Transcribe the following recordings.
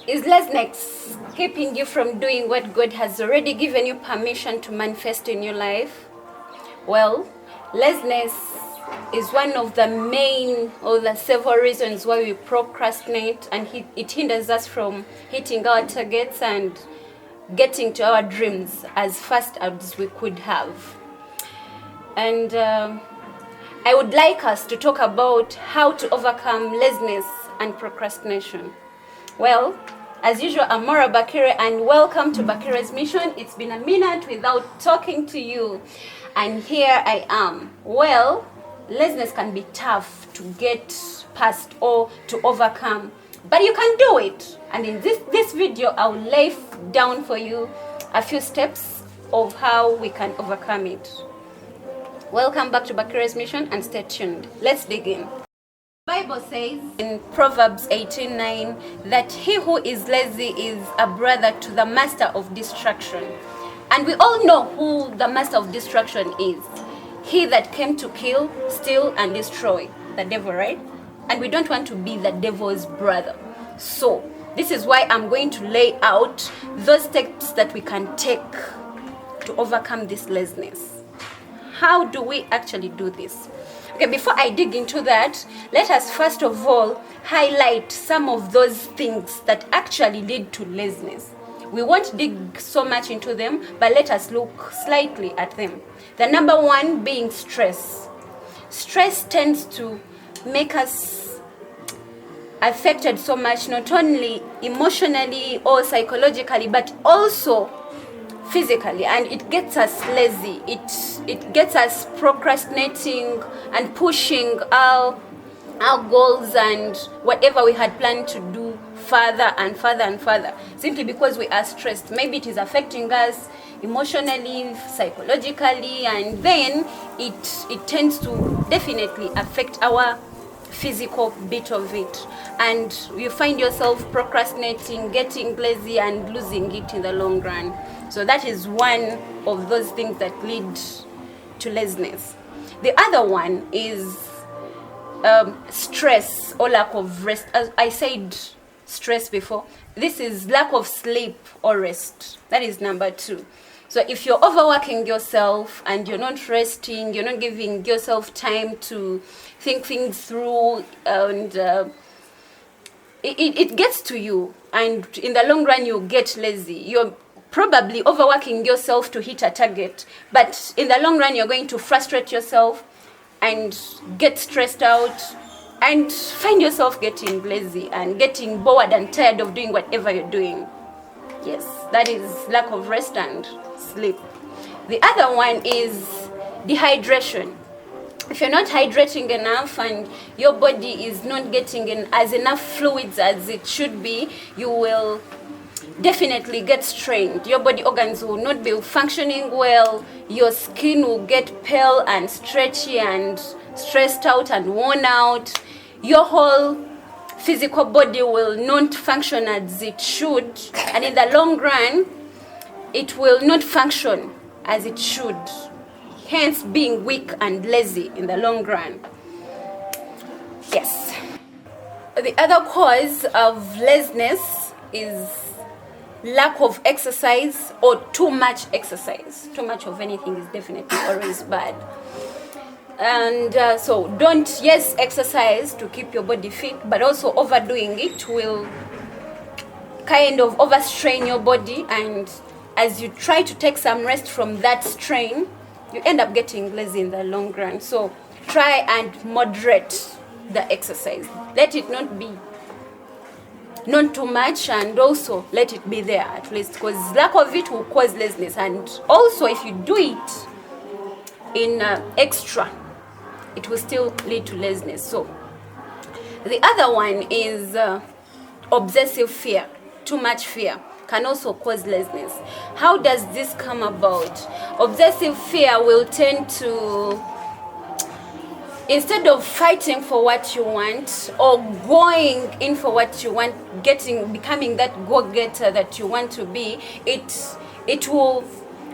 Is laziness keeping you from doing what God has already given you permission to manifest in your life? Well, laziness is one of the main or the several reasons why we procrastinate, and it hinders us from hitting our targets and getting to our dreams as fast as we could have. And I would like us to talk about how to overcome laziness and procrastination. Well, as usual, I'm Bakire, and welcome to Bakire's Mission. It's been a minute without talking to you, and here I am. Well, laziness can be tough to get past or to overcome, but you can do it. And in this video, I'll lay down for you a few steps of how we can overcome it. Welcome back to Bakire's Mission, and stay tuned. Let's dig in. The Bible says in Proverbs 18:9 that he who is lazy is a brother to the master of destruction. And we all know who the master of destruction is. He that came to kill, steal, and destroy. The devil, right? And we don't want to be the devil's brother. So this is why I'm going to lay out those steps that we can take to overcome this laziness. How do we actually do this? Okay, before I dig into that, let us first of all highlight some of those things that actually lead to laziness. We won't dig so much into them, but let us look slightly at them. The number one being stress. Stress tends to make us affected so much, not only emotionally or psychologically, but also physically, and it gets us lazy. It gets us procrastinating and pushing our goals and whatever we had planned to do further and further and further, simply because we are stressed. Maybe it is affecting us emotionally, psychologically, and then it tends to definitely affect our physical bit of it, and you find yourself procrastinating, getting lazy, and losing it in the long run. So that is one of those things that lead to laziness. The other one is stress or lack of rest. As I said stress before, this is lack of sleep or rest. That is number two. So if you're overworking yourself and you're not resting, you're not giving yourself time to think things through, and it gets to you, and in the long run you get lazy. You're probably overworking yourself to hit a target, but in the long run you're going to frustrate yourself and get stressed out and find yourself getting lazy and getting bored and tired of doing whatever you're doing. Yes, that is lack of rest and sleep. The other one is dehydration. If you're not hydrating enough and your body is not getting enough fluids as it should be, you will definitely get strained. Your body organs will not be functioning well. Your skin will get pale and stretchy and stressed out and worn out. Your whole physical body will not function as it should, and in the long run it will not function as it should, hence being weak and lazy in the long run. Yes. The other cause of laziness is lack of exercise or too much exercise. Too much of anything is definitely always bad. And so don't, yes, exercise to keep your body fit, but also overdoing it will kind of overstrain your body, and as you try to take some rest from that strain, you end up getting lazy in the long run. So try and moderate the exercise. Let it not be not too much, and also let it be there at least, because lack of it will cause laziness. And also if you do it in extra, it will still lead to laziness. So the other one is obsessive fear. Too much fear can also cause laziness. How does this come about? Obsessive fear will tend to, instead of fighting for what you want or going in for what you want, becoming that go-getter that you want to be, it will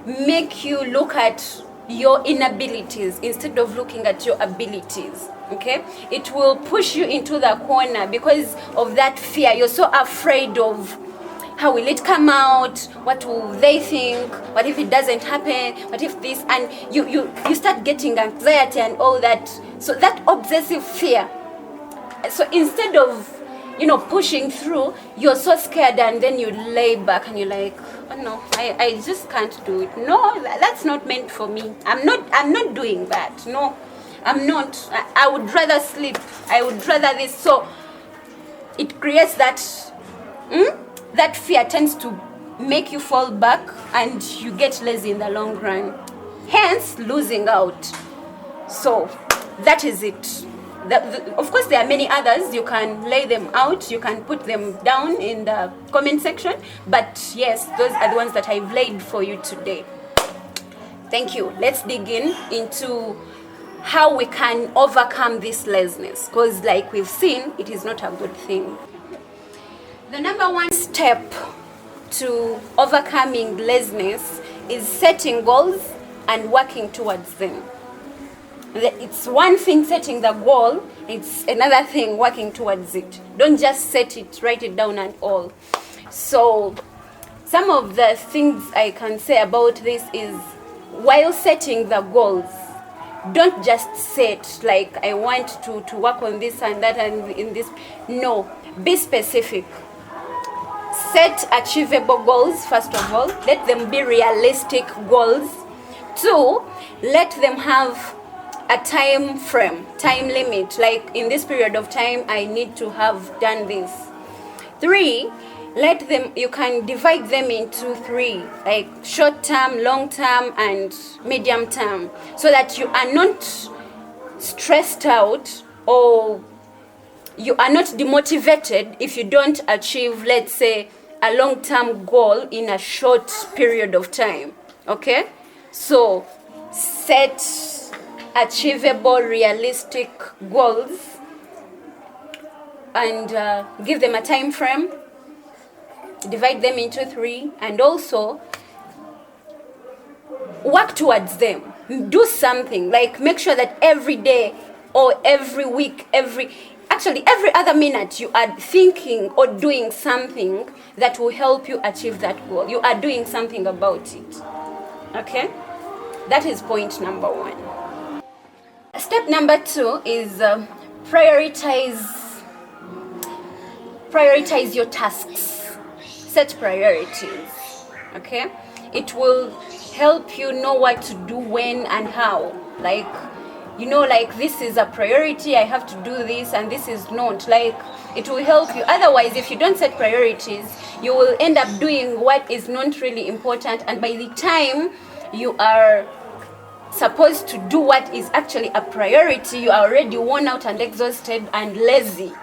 make you look at your inabilities instead of looking at your abilities. Okay, it will push you into the corner because of that fear. You're so afraid of how will it come out, what will they think, what if it doesn't happen, what if this, and you start getting anxiety and all that. So that obsessive fear. So instead of pushing through, you're so scared, and then you lay back and you're like, oh no, I just can't do it. No, that's not meant for me. I'm not doing that. No, I'm not. I would rather sleep. I would rather this. So it creates that that fear tends to make you fall back, and you get lazy in the long run, hence losing out. So that is it. Of course, there are many others. You can lay them out. You can put them down in the comment section. But yes, those are the ones that I've laid for you today. Thank you. Let's dig into how we can overcome this laziness. Because like we've seen, it is not a good thing. The number one step to overcoming laziness is setting goals and working towards them. It's one thing setting the goal, it's another thing working towards it. Don't just set it, write it down and all. So some of the things I can say about this is, while setting the goals, don't just set like I want to work on this and that and in this. No, be specific. Set achievable goals, first of all. Let them be realistic goals. 2, let them have a time frame, time limit, like in this period of time I need to have done this. 3, you can divide them into 3, like short term, long term, and medium term, so that you are not stressed out or you are not demotivated if you don't achieve, let's say, a long term goal in a short period of time. Okay, so set achievable, realistic goals and give them a time frame, divide them into 3, and also work towards them. Do something, like make sure that every day or every week, every other minute, you are thinking or doing something that will help you achieve that goal. You are doing something about it. Okay, that is point number 1. Step number 2 is prioritize your tasks. Set priorities. Okay, it will help you know what to do when and how. Like, like this is a priority, I have to do this, and this is not. Like, it will help you. Otherwise, if you don't set priorities, you will end up doing what is not really important, and by the time you are supposed to do what is actually a priority, you are already worn out and exhausted and lazy.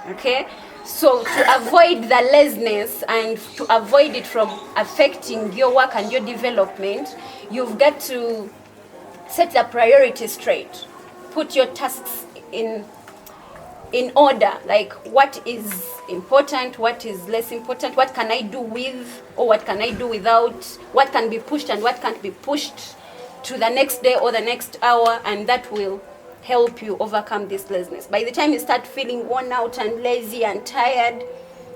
Okay, so to avoid the laziness and to avoid it from affecting your work and your development, you've got to set the priorities straight. Put your tasks in order, like what is important, what is less important, what can I do with or what can I do without, what can be pushed and what can't be pushed to the next day or the next hour, and that will help you overcome this laziness. By the time you start feeling worn out and lazy and tired,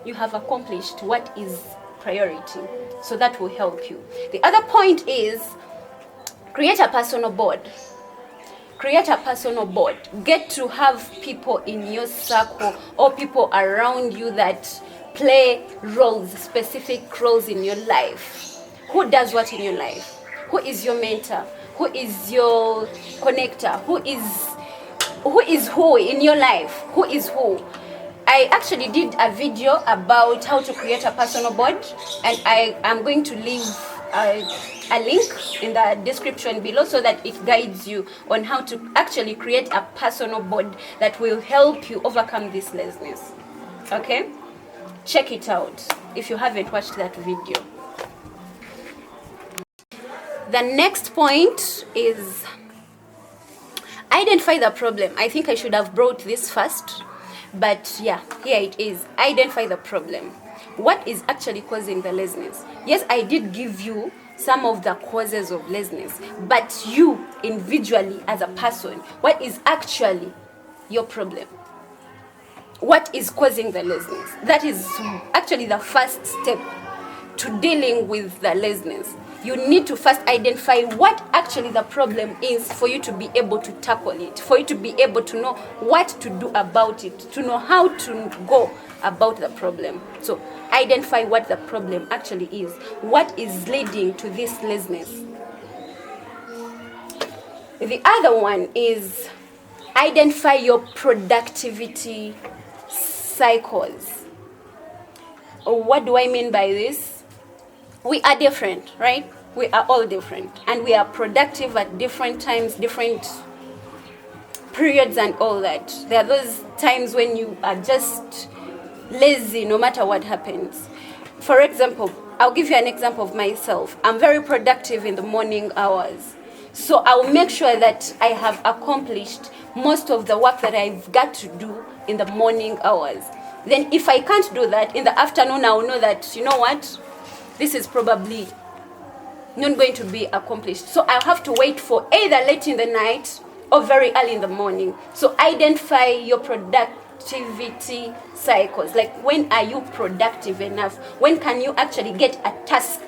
you have accomplished what is priority. So that will help you. The other point is, create a personal board. Create a personal board. Get to have people in your circle or people around you that play roles, specific roles in your life. Who does what in your life? Who is your mentor? Who is your connector? Who is who in your life? Who is who? I actually did a video about how to create a personal board, and I am going to leave a link in the description below so that it guides you on how to actually create a personal board that will help you overcome this laziness. Okay? Check it out if you haven't watched that video. The next point is identify the problem. I think I should have brought this first, but yeah, here it is. Identify the problem. What is actually causing the laziness? Yes, I did give you some of the causes of laziness, but you individually as a person, what is actually your problem. What is causing the laziness? That is actually the first step to dealing with the laziness. You need to first identify what actually the problem is for you to be able to tackle it, for you to be able to know what to do about it, to know how to go about the problem. So identify what the problem actually is, what is leading to this laziness. The other one is identify your productivity cycles. What do I mean by this? We are different, right? We are all different, and we are productive at different times, different periods and all that. There are those times when you are just lazy no matter what happens. For example, I'll give you an example of myself. I'm very productive in the morning hours. So I'll make sure that I have accomplished most of the work that I've got to do in the morning hours. Then if I can't do that, in the afternoon I'll know that, you know what, this is probably not going to be accomplished. So I'll have to wait for either late in the night or very early in the morning. So identify your productivity cycles. Like, when are you productive enough? When can you actually get a task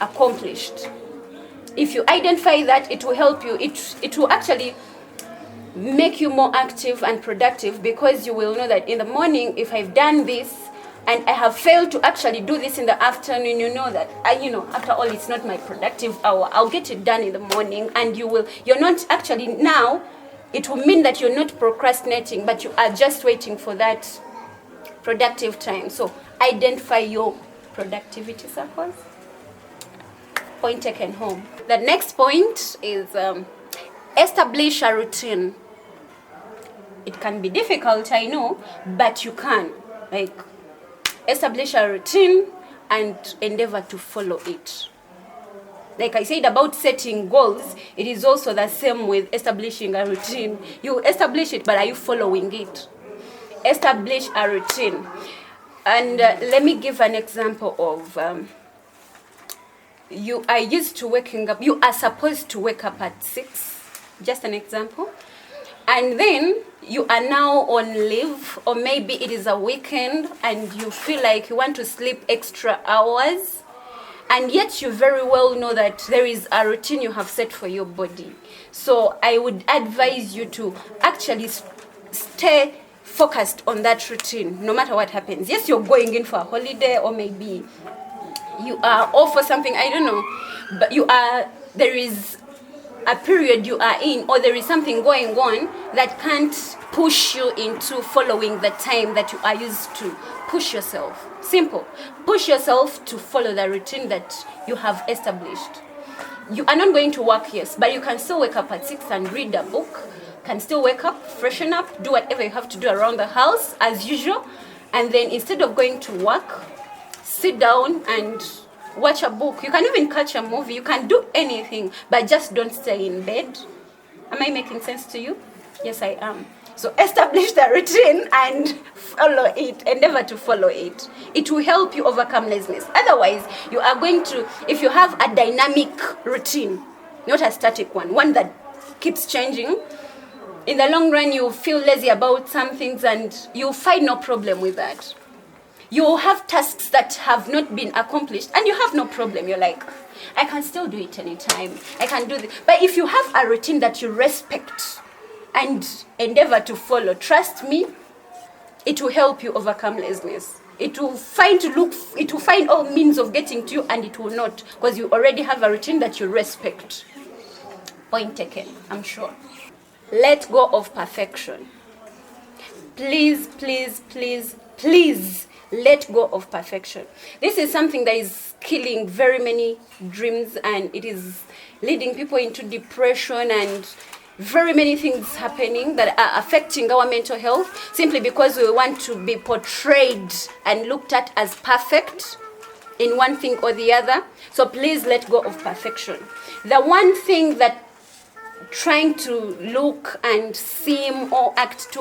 accomplished? If you identify that, it will help you. It will actually make you more active and productive, because you will know that in the morning, if I've done this and I have failed to actually do this in the afternoon, you know that after all, it's not my productive hour. I'll get it done in the morning, and you're not actually now. It will mean that you're not procrastinating, but you are just waiting for that productive time. So identify your productivity cycles. Point taken home. The next point is establish a routine. It can be difficult, I know, but you can. Like, establish a routine and endeavor to follow it. Like I said about setting goals, it is also the same with establishing a routine. You establish it, but are you following it? Establish a routine. And let me give an example of you are used to waking up. You are supposed to wake up at 6. Just an example. And then you are now on leave, or maybe it is a weekend and you feel like you want to sleep extra hours, and yet you very well know that there is a routine you have set for your body. So I would advise you to actually stay focused on that routine no matter what happens. Yes, you're going in for a holiday, or maybe you are off for something, I don't know, but there is a period you are in, or there is something going on that can't push you into following the time that you are used to. Push yourself. Simple. Push yourself to follow the routine that you have established. You are not going to work, yes, but you can still wake up at 6 and read a book. Can still wake up, freshen up, do whatever you have to do around the house as usual, and then instead of going to work, sit down and watch a book. You can even catch a movie. You can do anything, but just don't stay in bed. Am I making sense to you? Yes, I am. So establish the routine and follow it. Endeavor to follow it. It will help you overcome laziness. Otherwise, you are going to, if you have a dynamic routine, not a static one that keeps changing, in the long run, you feel lazy about some things and you find no problem with that. You have tasks that have not been accomplished and you have no problem. You're like, I can still do it anytime. I can do this. But if you have a routine that you respect and endeavor to follow, trust me, it will help you overcome laziness. It will find all means of getting to you, and it will not, because you already have a routine that you respect. Point taken, I'm sure. Let go of perfection. Please, please, please, please. Let go of perfection. This is something that is killing very many dreams, and it is leading people into depression and very many things happening that are affecting our mental health, simply because we want to be portrayed and looked at as perfect in one thing or the other. So please let go of perfection. The one thing that trying to look and seem or act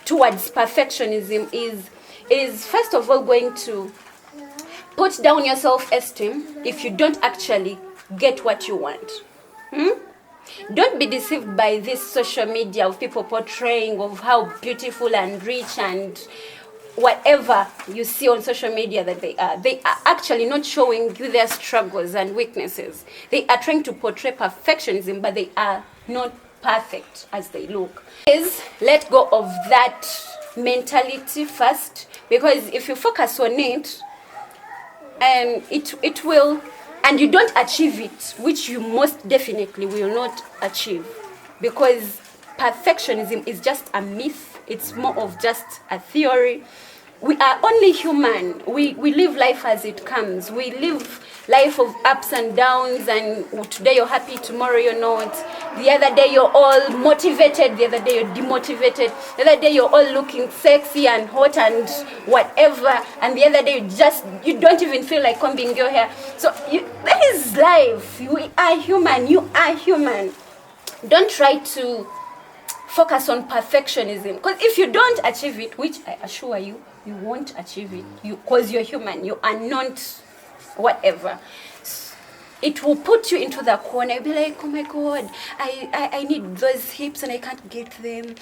towards perfectionism is first of all going to put down your self-esteem if you don't actually get what you want. Don't be deceived by this social media of people portraying of how beautiful and rich and whatever you see on social media that they are. They are actually not showing you their struggles and weaknesses. They are trying to portray perfectionism, but they are not perfect as they look. Please let go of that mentality first, because if you focus on it, it will, and you don't achieve it, which you most definitely will not achieve, because perfectionism is just a myth. It's more of just a theory. We are only human. We live life as it comes. We live life of ups and downs, and today you're happy, tomorrow you're not. The other day you're all motivated, the other day you're demotivated. The other day you're all looking sexy and hot and whatever, and the other day you don't even feel like combing your hair. So that is life. We are human. You are human. Don't try to focus on perfectionism, because if you don't achieve it, which I assure you, you won't achieve it, because you're human, you are not whatever, it will put you into the corner. You'll be like, oh my God, I need those hips and I can't get them.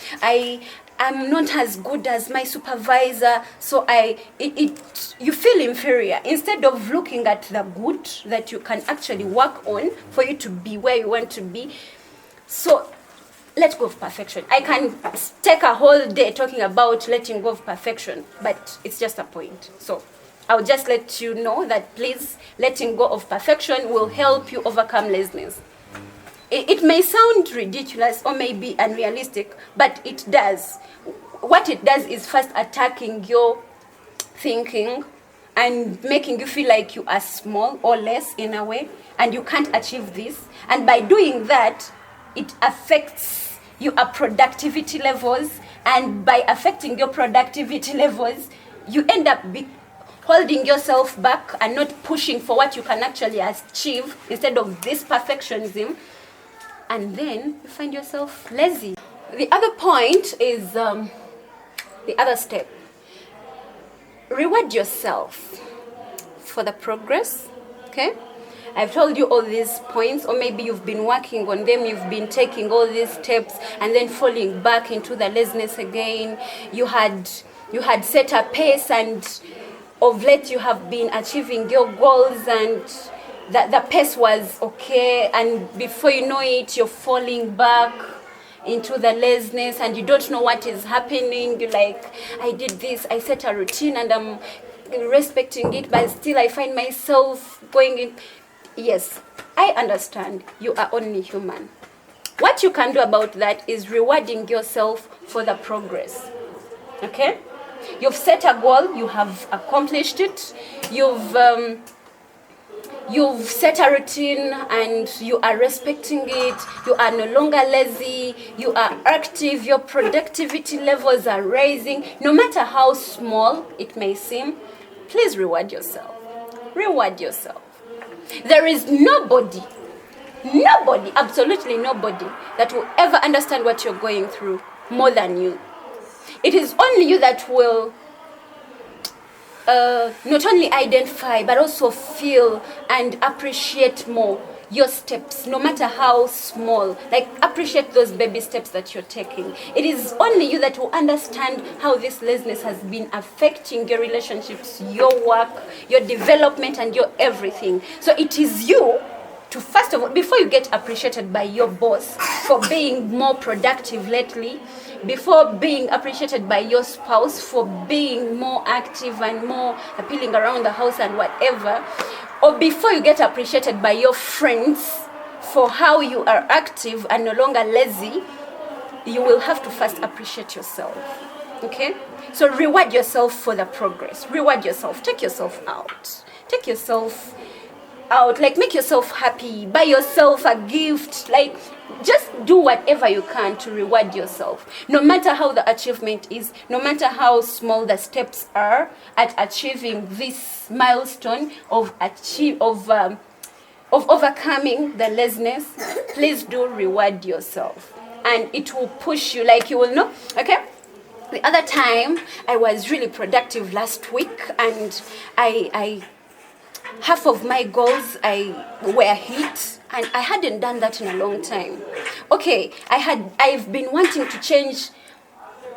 I'm not as good as my supervisor, so you feel inferior, instead of looking at the good that you can actually work on for you to be where you want to be. So let go of perfection. I can take a whole day talking about letting go of perfection, but it's just a point. So I'll just let you know that please, letting go of perfection will help you overcome laziness. It may sound ridiculous or maybe unrealistic, but it does. What it does is first attacking your thinking and making you feel like you are small or less in a way, and you can't achieve this. And by doing that, it affects your productivity levels, and by affecting your productivity levels, you end up holding yourself back and not pushing for what you can actually achieve, instead of this perfectionism, and then you find yourself lazy. The other point is the other step. Reward yourself for the progress, okay? I've told you all these points, or maybe you've been working on them, you've been taking all these steps and then falling back into the laziness again. You had set a pace, and of late you have been achieving your goals, and the pace was okay, and before you know it, you're falling back into the laziness and you don't know what is happening. You're like, I did this, I set a routine and I'm respecting it, but still I find myself going in. Yes, I understand. You are only human. What you can do about that is rewarding yourself for the progress. Okay? You've set a goal, you have accomplished it. You've set a routine and you are respecting it. You are no longer lazy. You are active. Your productivity levels are rising. No matter how small it may seem, please reward yourself. Reward yourself. There is nobody, absolutely nobody that will ever understand what you're going through more than you. It is only you that will not only identify but also feel and appreciate more your steps, no matter how small. Like, appreciate those baby steps that you're taking. It is only you that will understand how this laziness has been affecting your relationships, your work, your development, and your everything. So it is you to, first of all, before you get appreciated by your boss for being more productive lately, before being appreciated by your spouse for being more active and more appealing around the house and whatever, or before you get appreciated by your friends for how you are active and no longer lazy, you will have to first appreciate yourself. Okay? So reward yourself for the progress. Reward yourself. Take yourself out. Take yourself out. Like, make yourself happy. Buy yourself a gift. Like, just do whatever you can to reward yourself. No matter how the achievement is, no matter how small the steps are at achieving this milestone of overcoming the laziness, please do reward yourself. And it will push you, like, you will know, okay? The other time, I was really productive last week, and I half of my goals were hit, and I hadn't done that in a long time. Okay, I've been wanting to change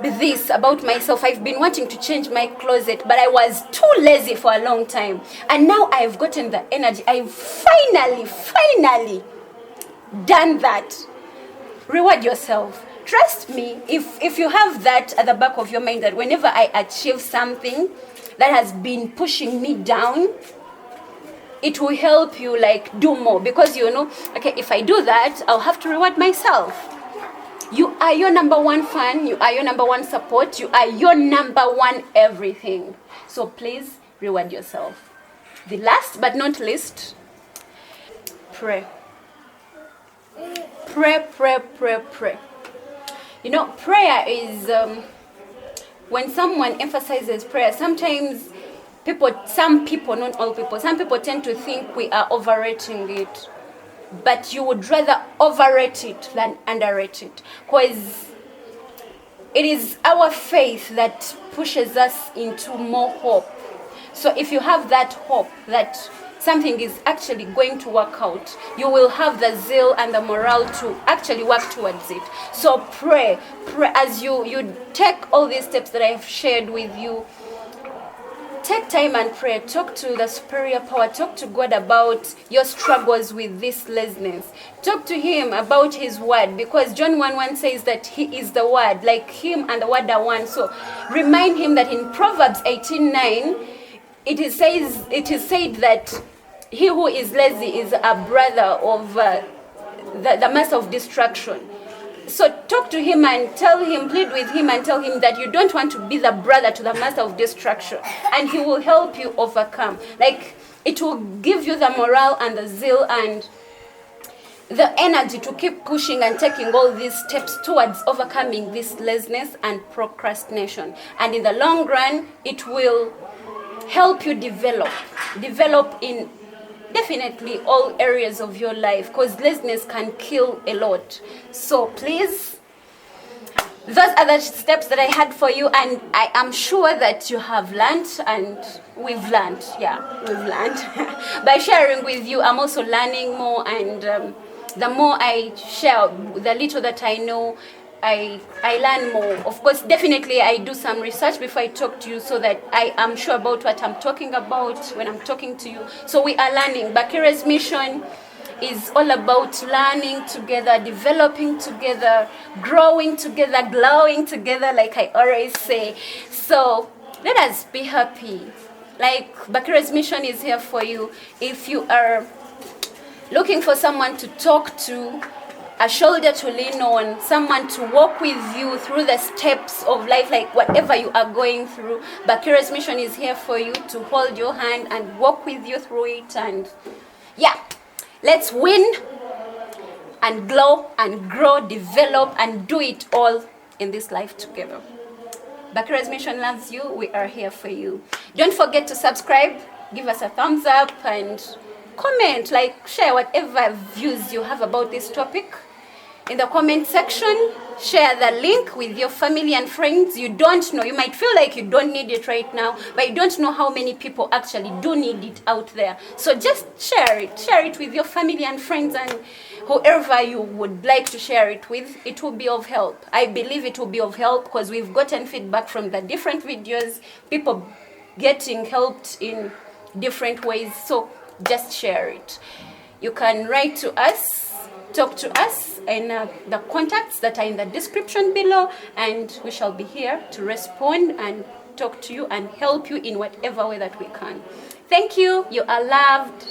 this about myself. I've been wanting to change my closet, but I was too lazy for a long time. And now I've gotten the energy. I've finally done that. Reward yourself. Trust me, if you have that at the back of your mind, that whenever I achieve something that has been pushing me down, it will help you like do more, because you know, okay, if I do that, I'll have to reward myself. You are your number one fan, you are your number one support, you are your number one everything. So please reward yourself. The last but not least, pray. Pray. You know, prayer is, when someone emphasizes prayer, sometimes some people, not all people, some people tend to think we are overrating it. But you would rather overrate it than underrate it. Because it is our faith that pushes us into more hope. So if you have that hope that something is actually going to work out, you will have the zeal and the morale to actually work towards it. So pray as you take all these steps that I've shared with you. Take time and pray. Talk to the superior power. Talk to God about your struggles with this laziness. Talk to Him about His word, because John 1:1 says that He is the word, like Him and the word are one. So remind Him that in Proverbs 18:9, it is said that he who is lazy is a brother of the master of destruction. So talk to Him and tell Him, plead with Him and tell Him that you don't want to be the brother to the master of destruction, and He will help you overcome. Like, it will give you the morale and the zeal and the energy to keep pushing and taking all these steps towards overcoming this laziness and procrastination. And in the long run, it will help you develop in definitely all areas of your life, because laziness can kill a lot. So please, those are the steps that I had for you, and I am sure that you have learned, and we've learned. By sharing with you, I'm also learning more, and the more I share, the little that I know, I learn more. Of course, definitely I do some research before I talk to you, so that I am sure about what I'm talking about when I'm talking to you. So we are learning. Bakire's mission is all about learning together, developing together, growing together, glowing together, like I always say. So let us be happy. Like, Bakire's mission is here for you. If you are looking for someone to talk to, a shoulder to lean on, someone to walk with you through the steps of life, like whatever you are going through, Bakire's mission is here for you, to hold your hand and walk with you through it. And yeah, let's win and glow and grow, develop, and do it all in this life together. Bakire's mission loves you. We are here for you. Don't forget to subscribe, give us a thumbs up, and comment, like, share whatever views you have about this topic in the comment section. Share the link with your family and friends. You don't know, you might feel like you don't need it right now, but you don't know how many people actually do need it out there. So just share it with your family and friends, and whoever you would like to share it with. It will be of help. I believe it will be of help, because we've gotten feedback from the different videos, people getting helped in different ways. So just share it. You can write to us, talk to us in the contacts that are in the description below, and we shall be here to respond and talk to you and help you in whatever way that we can. Thank you. You are loved.